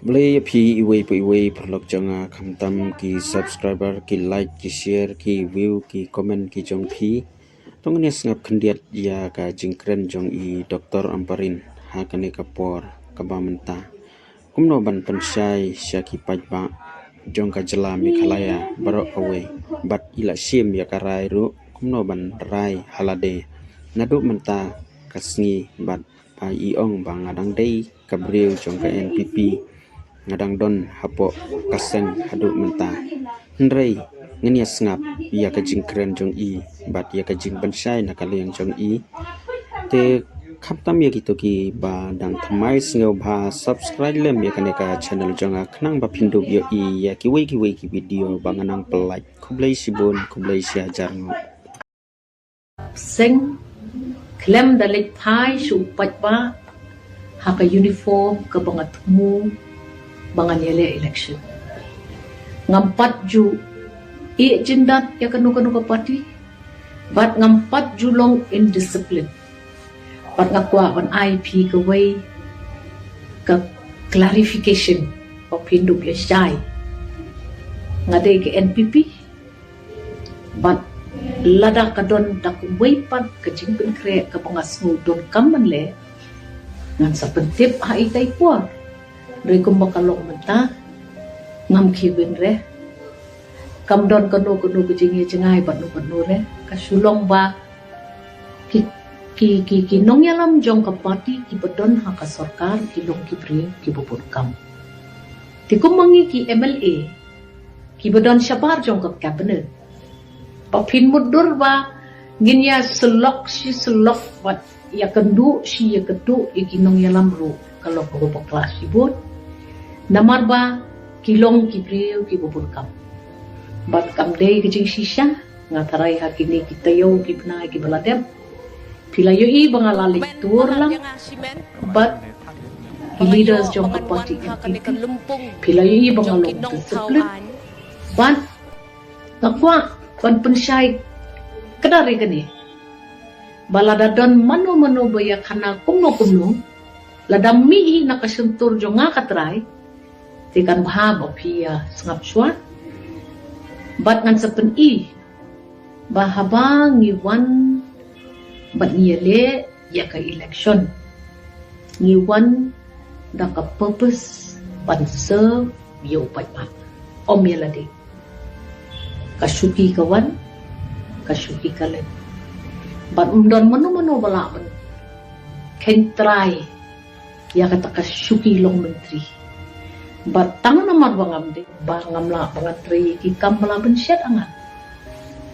Boleh pi iwe perlok janga kamtam ki subscriber ki like ki share ki view ki comment ki jong pi tong ni sngap kendiat ya ka jingkren jong i Dr. Amparin ha kane kapor kabamenta kumno ban pensai syaki pajba jong ka jela Meghalaya barok away bat ila sim ya karai ru kumno ban rai halade nadu menta kasngi bat pa iong bang adang dei kabriu jong ka NPP ngadang don hapo kaseng haduk menta nrei ngenia sngap ya ka jingkren jong i bat ya ka jing bansai nakaliang jong i te khaptam ya gitu ki ba dang thamai singau ba subscribe lem ya kaneka channel jonga khnang ba phindu yo i ya ki wei ki video banganang pelai kublai sibun kublai sia jarngo sing klem dalit thai shu pajba haka uniform ka bangat mu bangan yele election ngampat ju I jindat ya kanu ka party bat ngampat ju long indiscipline bat ngakwa on IP ka way ka clarification of hinduk ya syai ngade ke NPP bat lada kadon dak way pat ka jingpin kre ka pangasngu don kaman le ngan sa pentip ha itay puar re kumbakalong menta ngam kibin re kam don kanu kejingi jengai bat nu re kasulong ba ki nong yalam jong ka party ki bedon ha ka sarkar ki long ki pri ki bupun kam ti kumangi ki MLA ki bedon syabar jong ka cabinet papin mudur ba ginya selok wat ya kendu si ya kedu iki nong yalam ru kalau ko kelas sibut namar ba kilong ki priu ki bubur kam bat kam dei ki jing shisha ngatarai hakini kita yo ki bna ki baladem pilayo I bangalali tur lang bat leaders jong ka party pilayo I bangalong discipline bat nakwa kon pensyai kadari kani balada don mano baya kana kumno ladam mi nakasentur jo nga katray tikan bahaba pia sngap sywa bat ngan sapen I bahabang iwan bat niyale ya ka election ngiwan da ka purpose ban serve yo pat om yalade kasuki kawan kasuki kalen bat undon mano bala man ken try ya kata kasuki long menteri batang namar bangam de bangamla bangatri ki kam malaban syat angat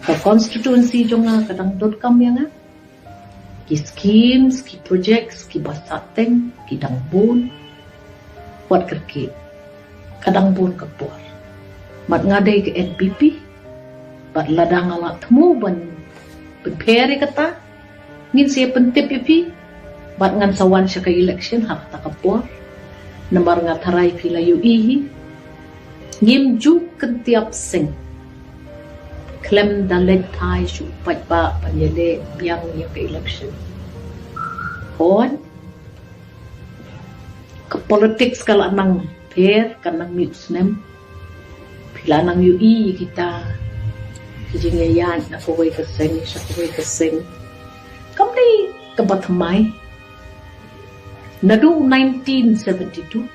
ka constituency jonga kadang dot kam yang ki schemes ki projects ki basateng ki dangbun wat kerki kadang bun kapur mat ngadai ke NPP bat ladang ala temu ban peri kata ngin siya pentip ipi bat ngan sawan siya ka election hak takapur nambar ngatarai pilayu ihi ngim ju kentiap sing klem dalet thai shu pajba panyele biang ya ka election on ka politics kala nang per kanang mitsnem pila nang UI kita kijingayan ako way kasing siya ko way kasing kamli kabatmay nadu 1972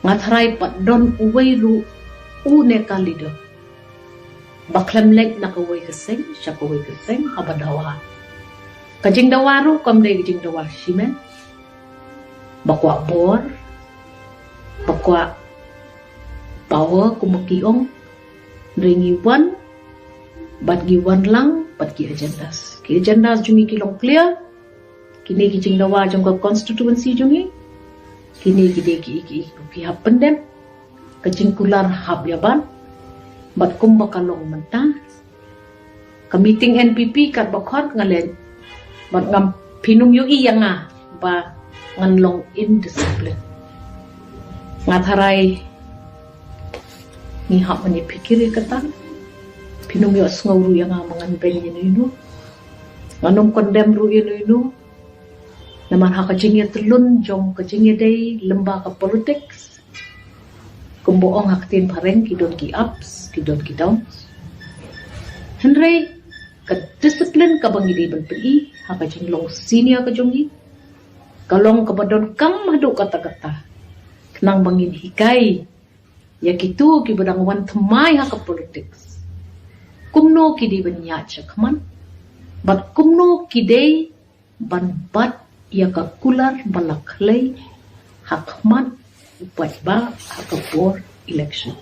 ngatharai pat don uway ru une kalido baklam lek nakaway kasing siya ko way kasing abadawa kajing dawaru kamde kajing dawar shimen bakwa bor bakwa power kumakiong ringiwan bat giwan lang bat ki agendas jungi kilong clear kini kijing dawa jong ka constituency jungi kini gide ki hapendem kajing kular hab yaban bat kumbakalong menta ka meeting NPP kat bakhot ngalen bat ngam pinum yu iyanga ba nganlong indiscipline ngatharai ni hak mani pikir kata pinum yo sngau ru yang mangan ben inu nganum kondem ru inu Naman ha kajingya telun jong kajingya day lembaga politics. Kumboong haktin pareng kidon ki ups, kidon ki downs. Henry ka disiplin ka bangi ban pi ha kajing long senior ka jongi. Kalong kabadon kam hadu kata-kata. Kenang bangin hikai. Ya kitu ki badang wan thamai ha ka politics. Kumno ki di ban ya chakman. Bat kumno ki day ban bat ia ka kular balaklay hakman upat ba hakapor election.